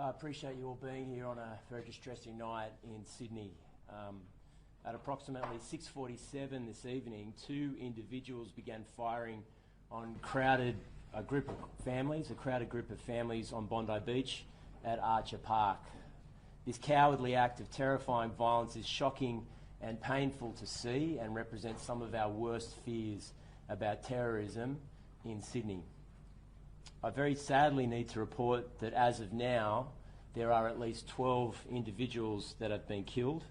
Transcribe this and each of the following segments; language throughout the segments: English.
I appreciate you all being here on a very distressing night in Sydney. At approximately 6:47 this evening, two individuals began firing on a crowded group of families on Bondi Beach at Archer Park. This cowardly act of terrifying violence is shocking and painful to see and represents some of our worst fears about terrorism in Sydney. I very sadly need to report that as of now, there are at least 12 individuals that have been killed.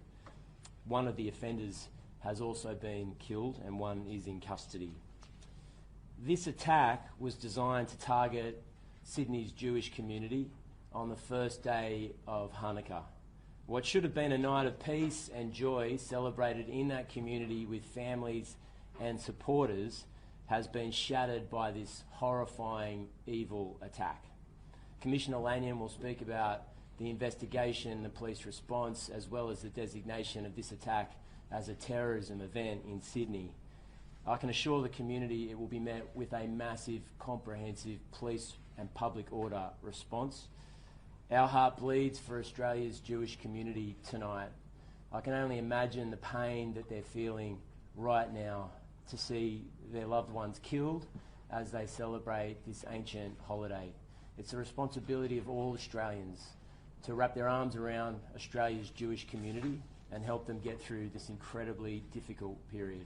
One of the offenders has also been killed and one is in custody. This attack was designed to target Sydney's Jewish community on the first day of Hanukkah. What should have been a night of peace and joy celebrated in that community with families and supporters has been shattered by this horrifying, evil attack. Commissioner Lanyon will speak about the investigation, the police response, as well as the designation of this attack as a terrorism event in Sydney. I can assure the community it will be met with a massive, comprehensive police and public order response. Our heart bleeds for Australia's Jewish community tonight. I can only imagine the pain that they're feeling right now to see their loved ones killed as they celebrate this ancient holiday. It's the responsibility of all Australians to wrap their arms around Australia's Jewish community and help them get through this incredibly difficult period.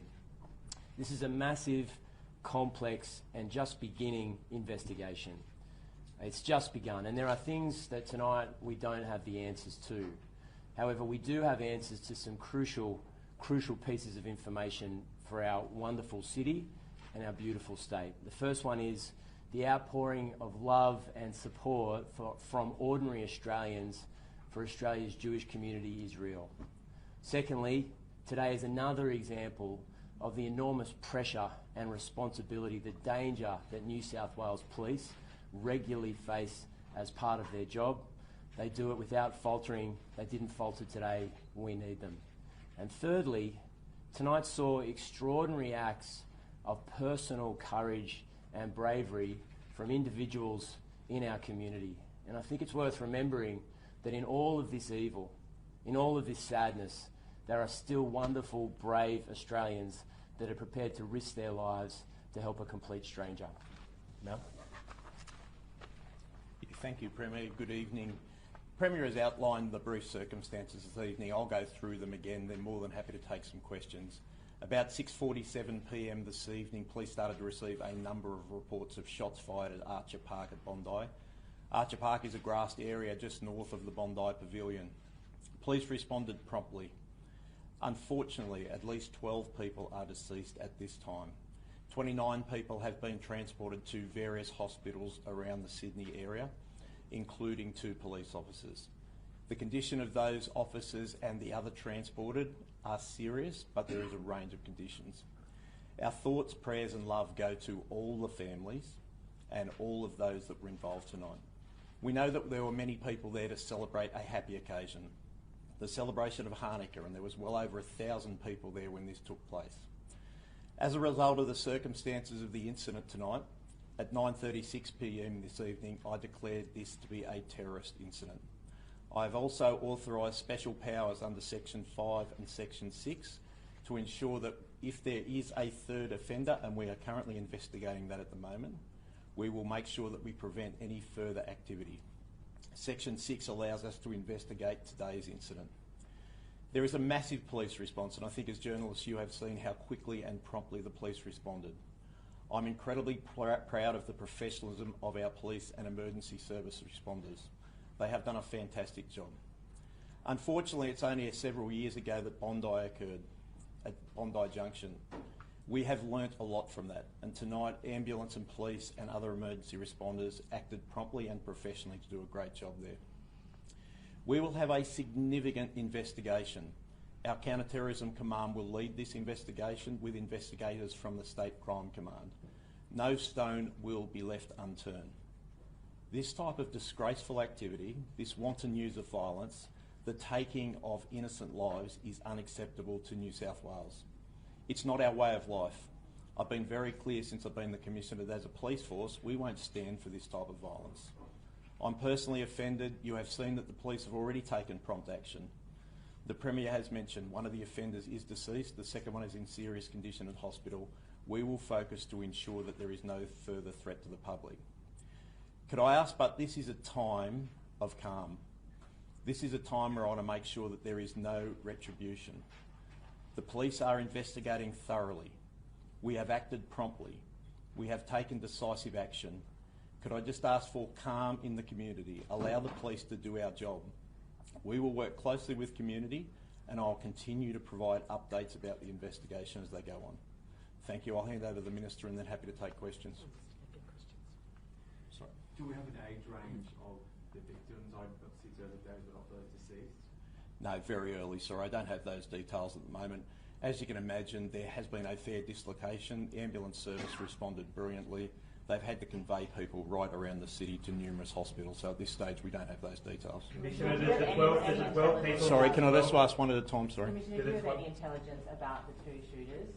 This is a massive, complex and just beginning investigation. It's just begun, and there are things that tonight we don't have the answers to. However, we do have answers to some crucial pieces of information for our wonderful city and our beautiful state. The first one is the outpouring of love and support from ordinary Australians for Australia's Jewish community is real. Secondly, today is another example of the enormous pressure and responsibility, the danger that New South Wales Police regularly face as part of their job. They do it without faltering. They didn't falter today. We need them. And thirdly, tonight saw extraordinary acts of personal courage and bravery from individuals in our community. And I think it's worth remembering that in all of this evil, in all of this sadness, there are still wonderful, brave Australians that are prepared to risk their lives to help a complete stranger. Mel? Thank you, Premier. Good evening. Premier has outlined the brief circumstances this evening. I'll go through them again. They're more than happy to take some questions. About 6:47 p.m. this evening, police started to receive a number of reports of shots fired at Archer Park at Bondi. Archer Park is a grassed area just north of the Bondi Pavilion. Police responded promptly. Unfortunately, at least 12 people are deceased at this time. 29 people have been transported to various hospitals around the Sydney area, including 2 police officers. The condition of those officers and the other transported are serious, but there is a range of conditions. Our thoughts, prayers and love go to all the families and all of those that were involved tonight. We know that there were many people there to celebrate a happy occasion, the celebration of Hanukkah, and there was well over 1,000 people there when this took place. As a result of the circumstances of the incident tonight, at 9:36 p.m. this evening, I declared this to be a terrorist incident. I have also authorised special powers under Section 5 and Section 6 to ensure that if there is a third offender, and we are currently investigating that at the moment, we will make sure that we prevent any further activity. Section 6 allows us to investigate today's incident. There is a massive police response, and I think as journalists you have seen how quickly and promptly the police responded. I'm incredibly proud of the professionalism of our police and emergency service responders. They have done a fantastic job. Unfortunately, it's only several years ago that Bondi occurred, at Bondi Junction. We have learnt a lot from that, and tonight ambulance and police and other emergency responders acted promptly and professionally to do a great job there. We will have a significant investigation. Our Counter-Terrorism Command will lead this investigation with investigators from the State Crime Command. No stone will be left unturned. This type of disgraceful activity, this wanton use of violence, the taking of innocent lives is unacceptable to New South Wales. It's not our way of life. I've been very clear since I've been the Commissioner that as a police force, we won't stand for this type of violence. I'm personally offended. You have seen that the police have already taken prompt action. The Premier has mentioned one of the offenders is deceased, the second one is in serious condition at hospital. We will focus to ensure that there is no further threat to the public. Could I ask, but this is a time of calm. This is a time where I want to make sure that there is no retribution. The police are investigating thoroughly. We have acted promptly. We have taken decisive action. Could I just ask for calm in the community? Allow the police to do our job. We will work closely with community and I'll continue to provide updates about the investigation as they go on. Thank you. I'll hand over to the Minister and then happy to take questions. Sorry. Do we have an age range of the victims? I obviously it's early days, but not those deceased. No, very early, sorry. I don't have those details at the moment. As you can imagine, there has been a fair dislocation. The ambulance service responded brilliantly. They've had to convey people right around the city to numerous hospitals, so at this stage we don't have those details. Commissioner, there's the 12 people... Sorry, can I just ask one at a time, sorry? Commissioner, do you have any intelligence about the two shooters?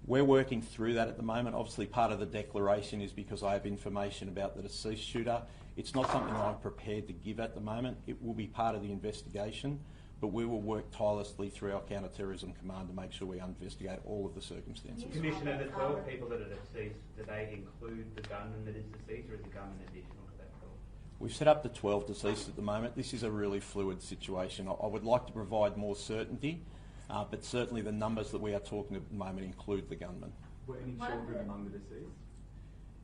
We're working through that at the moment. Obviously part of the declaration is because I have information about the deceased shooter. It's not something I'm prepared to give at the moment. It will be part of the investigation, but we will work tirelessly through our counter-terrorism command to make sure we investigate all of the circumstances. Commissioner, the 12 people that are deceased, do they include the gunman that is deceased, or is the gunman additional to that 12? We've set up the 12 deceased at the moment. This is a really fluid situation. I would like to provide more certainty, but certainly the numbers that we are talking at the moment include the gunman. Were any children among the deceased?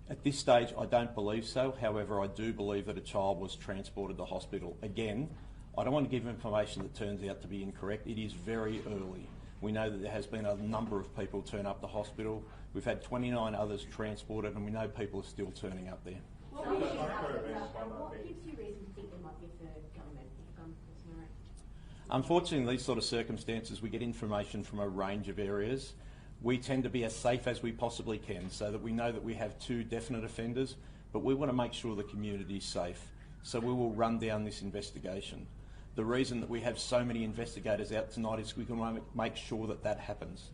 At this stage, I don't believe so. However, I do believe that a child was transported to hospital. Again, I don't want to give information that turns out to be incorrect. It is very early. We know that there has been a number of people turn up to hospital. We've had 29 others transported and we know people are still turning up there. What gives you reason to think there might be a third gunman? Unfortunately, in these sort of circumstances, we get information from a range of areas. We tend to be as safe as we possibly can so that we know that we have two definite offenders, but we want to make sure the community is safe. So we will run down this investigation. The reason that we have so many investigators out tonight is we can make sure that that happens.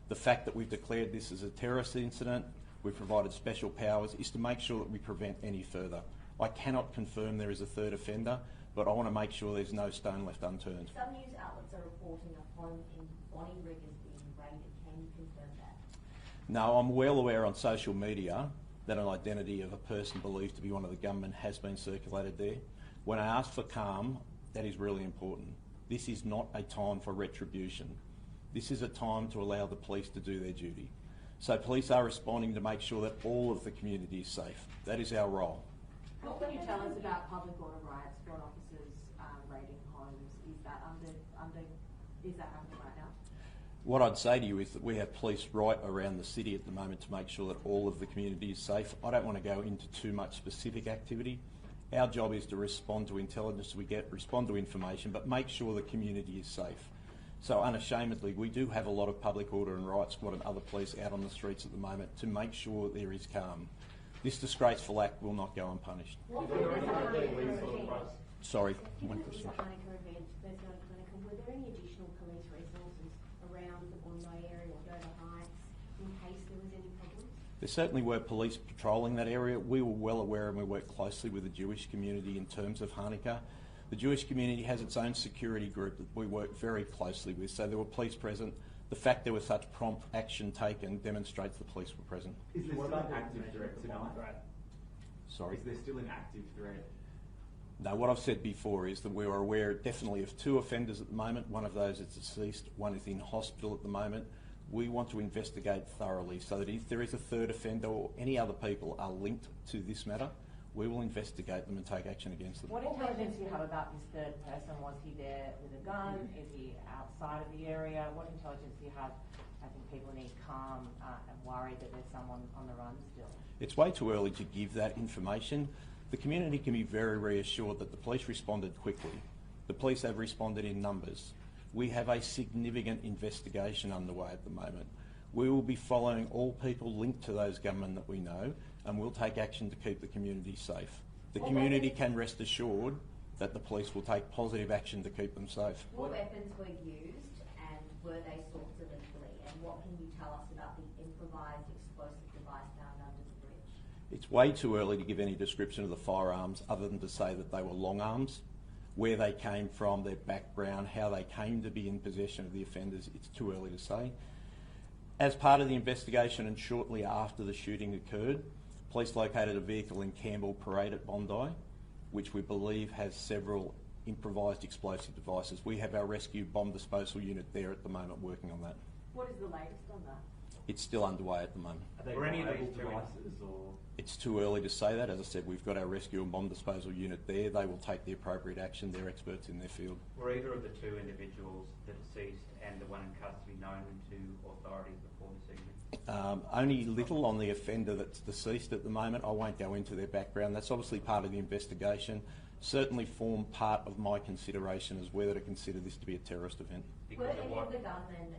The fact that we've declared this as a terrorist incident, we've provided special powers, is to make sure that we prevent any further. I cannot confirm there is a third offender, but I want to make sure there's no stone left unturned. Some news outlets are reporting a home in Bondi Beach being raided. Can you confirm that? No, I'm well aware on social media that an identity of a person believed to be one of the gunmen has been circulated there. When I ask for calm, that is really important. This is not a time for retribution. This is a time to allow the police to do their duty. So police are responding to make sure that all of the community is safe. That is our role. What can you tell us about public order riots, squad officers raiding homes? Is that happening right now? What I'd say to you is that we have police right around the city at the moment to make sure that all of the community is safe. I don't want to go into too much specific activity. Our job is to respond to intelligence we get, respond to information, but make sure the community is safe. So unashamedly, we do have a lot of public order and riot squad and other police out on the streets at the moment to make sure there is calm. This disgraceful act will not go unpunished. Sorry, one question. Were there any additional police resources around the Bondi area or Dover Heights in case there was any problems? There certainly were police patrolling that area. We were well aware and we worked closely with the Jewish community in terms of Hanukkah. The Jewish community has its own security group that we work very closely with, so there were police present. The fact there was such prompt action taken demonstrates the police were present. Is there still an active threat tonight? Sorry? Is there still an active threat? No, what I've said before is that we are aware definitely of two offenders at the moment. One of those is deceased, one is in hospital at the moment. We want to investigate thoroughly so that if there is a third offender or any other people are linked to this matter, we will investigate them and take action against them. What intelligence do you have about this third person? Was he there with a gun? Is he outside of the area? What intelligence do you have? I think people need calm and worried that there's someone on the run still. It's way too early to give that information. The community can be very reassured that the police responded quickly. The police have responded in numbers. We have a significant investigation underway at the moment. We will be following all people linked to those gunmen that we know, and we'll take action to keep the community safe. The community can rest assured that the police will take positive action to keep them safe. What weapons were used and were they sourced illegally? And what can you tell us about the improvised explosive device found under the bridge? It's way too early to give any description of the firearms other than to say that they were long arms. Where they came from, their background, how they came to be in possession of the offenders, it's too early to say. As part of the investigation and shortly after the shooting occurred, police located a vehicle in Campbell Parade at Bondi, which we believe has several improvised explosive devices. We have our rescue bomb disposal unit there at the moment working on that. What is the latest on that? It's still underway at the moment. Are they Were any of viable these two devices or? It's too early to say that. As I said, we've got our rescue and bomb disposal unit there. They will take the appropriate action. They're experts in their field. Were either of the two individuals, the deceased and the one in custody, known to authorities before this evening? Only little on the offender that's deceased at the moment. I won't go into their background. That's obviously part of the investigation. Certainly form part of my consideration as whether to consider this to be a terrorist event. Were Because of any what? of the gunmen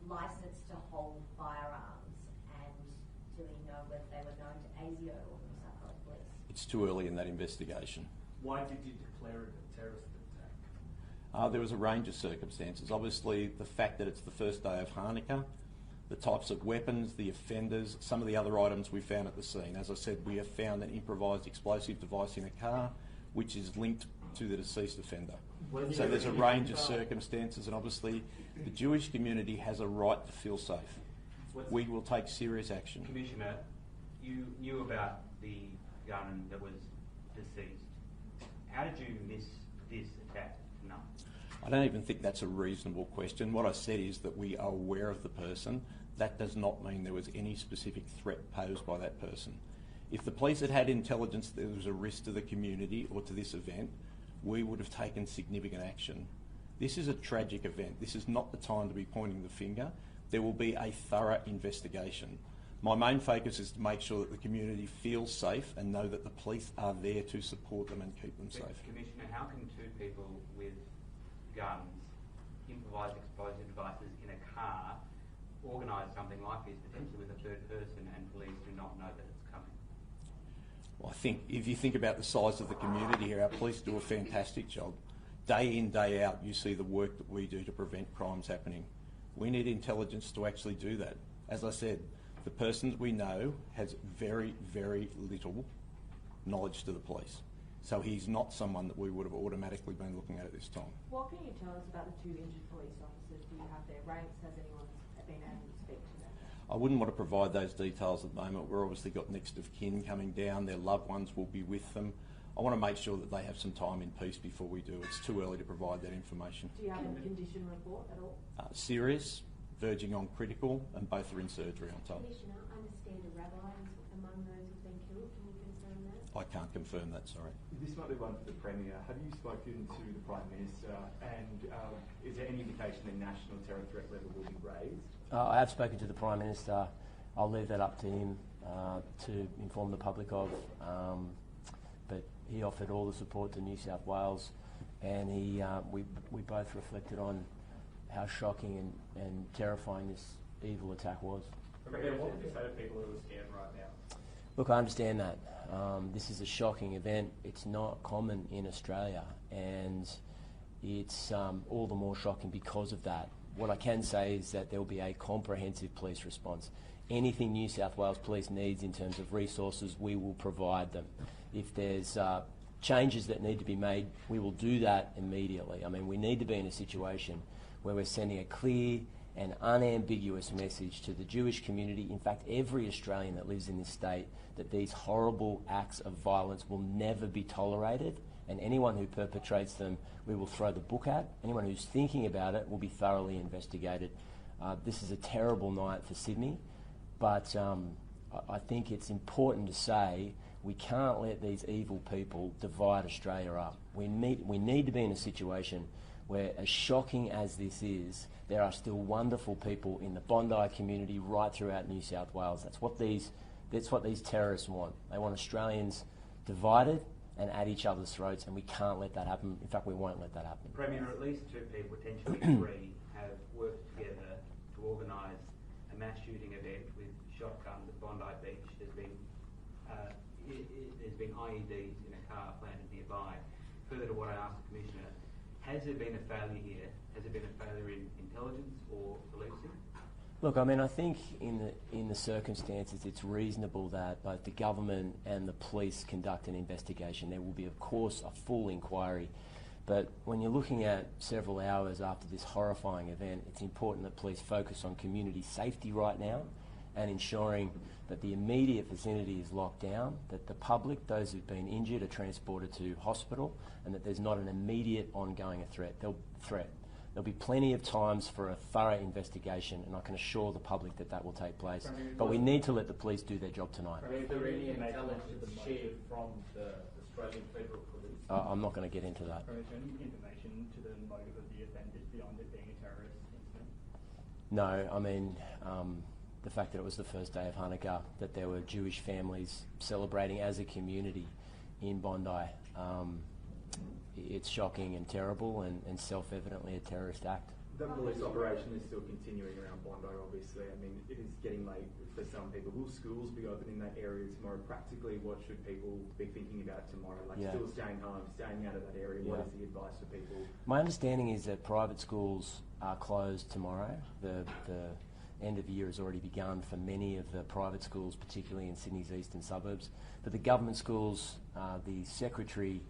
licensed to hold firearms, and do we know whether they were known to ASIO or New South Wales Police? It's too early in that investigation. Why did you declare it a terrorist attack? There was a range of circumstances. Obviously, the fact that it's the first day of Hanukkah, the types of weapons, the offenders, some of the other items we found at the scene. As I said, we have found an improvised explosive device in a car, which is linked to the deceased offender. So there's a range of circumstances, and obviously the Jewish community has a right to feel safe. We will take serious action. Commissioner, you knew about the gun that was deceased. How did you miss this attack tonight? I don't even think that's a reasonable question. What I said is that we are aware of the person. That does not mean there was any specific threat posed by that person. If the police had had intelligence that there was a risk to the community or to this event, we would have taken significant action. This is a tragic event. This is not the time to be pointing the finger. There will be a thorough investigation. My main focus is to make sure that the community feels safe and know that the police are there to support them and keep them safe. Commissioner, how can two people with guns, improvised explosive devices in a car, organise something like this, potentially with a third person, and police do not know that it's coming? Well, I think if you think about the size of the community here, our police do a fantastic job. Day in, day out, you see the work that we do to prevent crimes happening. We need intelligence to actually do that. As I said, the person that we know has very, very little knowledge to the police. So he's not someone that we would have automatically been looking at this time. What can you tell us about the two injured police officers? Do you have their ranks? Has anyone been able to speak to them? I wouldn't want to provide those details at the moment. We've obviously got next of kin coming down. Their loved ones will be with them. I want to make sure that they have some time in peace before we do. It's too early to provide that information. Do you have a condition report at all? Serious, verging on critical, and both are in surgery, I'm told. Commissioner, I understand a rabbi is among those who've been killed. Can you confirm that? I can't confirm that, sorry. This might be one for the Premier. Have you spoken to the Prime Minister, and is there any indication the national terror threat level will be raised? I have spoken to the Prime Minister. I'll leave that up to him to inform the public of. But he offered all the support to New South Wales, and we both reflected on how shocking and terrifying this evil attack was. Premier, what would you say to people who are scared right now? Look, I understand that. This is a shocking event. It's not common in Australia, and it's all the more shocking because of that. What I can say is that there will be a comprehensive police response. Anything New South Wales Police needs in terms of resources, we will provide them. If there's changes that need to be made, we will do that immediately. I mean, we need to be in a situation where we're sending a clear and unambiguous message to the Jewish community, in fact every Australian that lives in this state, that these horrible acts of violence will never be tolerated, and anyone who perpetrates them we will throw the book at. Anyone who's thinking about it will be thoroughly investigated. This is a terrible night for Sydney, but I think it's important to say we can't let these evil people divide Australia up. We need to be in a situation where, as shocking as this is, there are still wonderful people in the Bondi community right throughout New South Wales. That's what these terrorists want. They want Australians divided and at each other's throats, and we can't let that happen. In fact, we won't let that happen. Premier, at least two people, potentially three, have worked together to organise a mass shooting event with shotguns at Bondi Beach. There's been IEDs in a car planted nearby. Further to what I asked the Commissioner, has there been a failure here? Has there been a failure in intelligence or policing? Look, I mean, I think in the circumstances, it's reasonable that both the government and the police conduct an investigation. There will be, of course, a full inquiry. But when you're looking at several hours after this horrifying event, it's important that police focus on community safety right now and ensuring that the immediate vicinity is locked down, that the public, those who've been injured, are transported to hospital, and that there's not an immediate ongoing threat. There'll be plenty of times for a thorough investigation, and I can assure the public that that will take place. But we need to let the police do their job tonight. Is there any intelligence shared from the Australian Federal Police? I'm not going to get into that. Is there any information to the motive of the offenders beyond it being a terrorist incident? No, I mean, the fact that it was the first day of Hanukkah, that there were Jewish families celebrating as a community in Bondi, it's shocking and terrible and self-evidently a terrorist act. The police operation is still continuing around Bondi, obviously. I mean, it is getting late for some people. Will schools be open in that area tomorrow? Practically, what should people be thinking about tomorrow? Still staying home, staying out of that area. What is the advice for people? My understanding is that private schools are closed tomorrow. The end of the year has already begun for many of the private schools, particularly in Sydney's eastern suburbs. But the government schools, the Secretary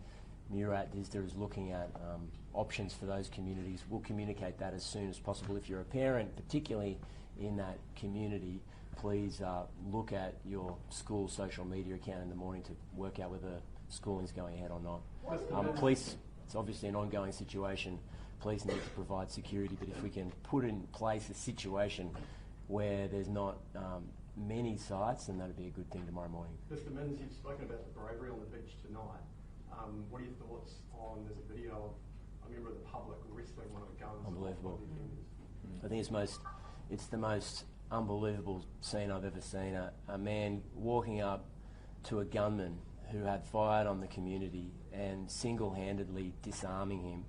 Murat Disda is looking at options for those communities. We'll communicate that as soon as possible. If you're a parent, particularly in that community, please look at your school social media account in the morning to work out whether schooling is going ahead or not. Police, it's obviously an ongoing situation. Police need to provide security, but if we can put in place a situation where there's not many sites, then that'd be a good thing tomorrow morning. Mr. Minns, you've spoken about the bravery on the beach tonight. What are your thoughts on, there's a video of a member of the public wrestling one of the guns? Unbelievable. I think it's the most unbelievable scene I've ever seen. A man walking up to a gunman who had fired on the community and single-handedly disarming him,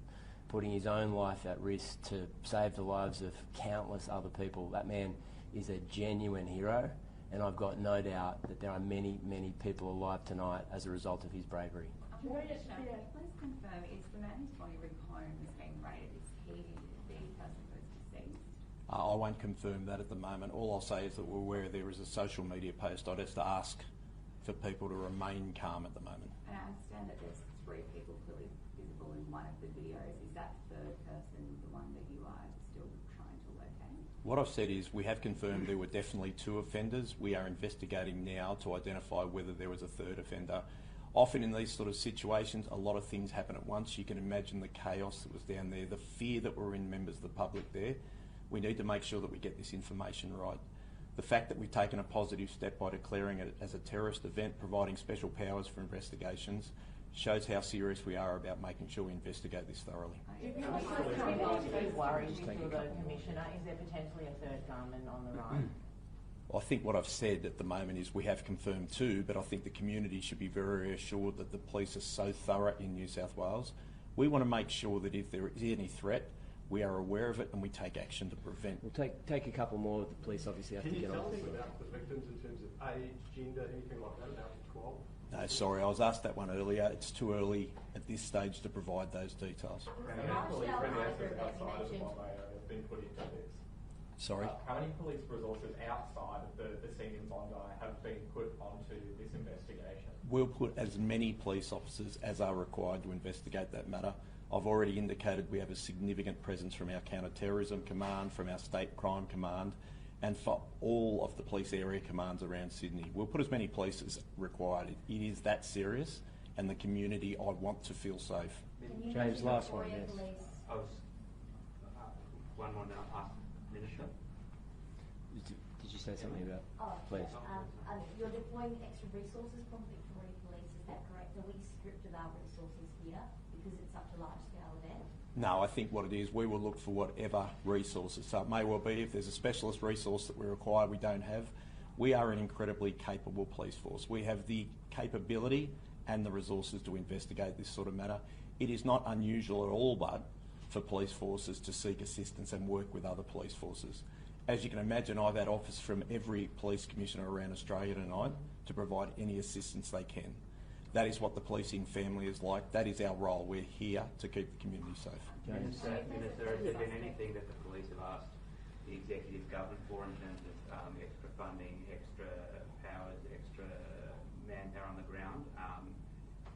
putting his own life at risk to save the lives of countless other people. That man is a genuine hero, and I've got no doubt that there are many, many people alive tonight as a result of his bravery. Please confirm, it's the man whose body home is being raided. Is he the person who's deceased? I won't confirm that at the moment. All I'll say is that we're aware there is a social media post. I'd have to ask for people to remain calm at the moment. And I understand that there's 3 people clearly visible in one of the videos. Is that third person the one that you are still trying to locate? What I've said is we have confirmed there were definitely 2 offenders. We are investigating now to identify whether there was a third offender. Often in these sort of situations, a lot of things happen at once. You can imagine the chaos that was down there, the fear that were in members of the public there. We need to make sure that we get this information right. The fact that we've taken a positive step by declaring it as a terrorist event, providing special powers for investigations, shows how serious we are about making sure we investigate this thoroughly. Worries for the Commissioner, is there potentially a third gunman on the run? I think what I've said at the moment is we have confirmed 2, but I think the community should be very assured that the police are so thorough in New South Wales. We want to make sure that if there is any threat, we are aware of it and we take action to prevent. We'll take a couple more. The police obviously have to get on. Can you tell me about the victims in terms of age, gender, anything like that, about 12? No, sorry, I was asked that one earlier. It's too early at this stage to provide those details. How many police resources outside of the Bondi area have been put into this? Sorry? How many police resources outside of the scene in Bondi have been put onto this investigation? We'll put as many police officers as are required to investigate that matter. I've already indicated we have a significant presence from our counter-terrorism command, from our state crime command, and for all of the police area commands around Sydney. We'll put as many police as required. It is that serious, and the community, I want to feel safe. James, last one, yes. I was one more now. Minister? Did you say something about? Please. You're deploying extra resources from Victoria Police, is that correct? Are we stripped of our resources here because it's such a large scale event? No, I think what it is, we will look for whatever resources. So it may well be if there's a specialist resource that we require we don't have. We are an incredibly capable police force. We have the capability and the resources to investigate this sort of matter. It is not unusual at all, but for police forces to seek assistance and work with other police forces. As you can imagine, I've had offers from every police commissioner around Australia tonight to provide any assistance they can. That is what the policing family is like. That is our role. We're here to keep the community safe. Minister, has there been anything that the police have asked the executive government for in terms of extra funding, extra powers, extra manpower on the ground?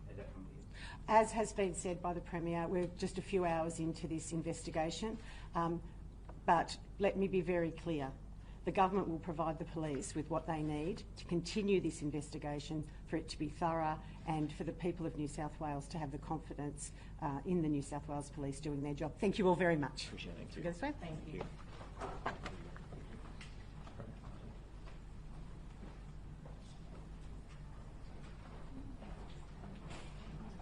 Has that come to you? As has been said by the Premier, we're just a few hours into this investigation, but let me be very clear. The government will provide the police with what they need to continue this investigation, for it to be thorough, and for the people of New South Wales to have the confidence in the New South Wales Police doing their job. Thank you all very much. Appreciate it. Thank you. Thank you.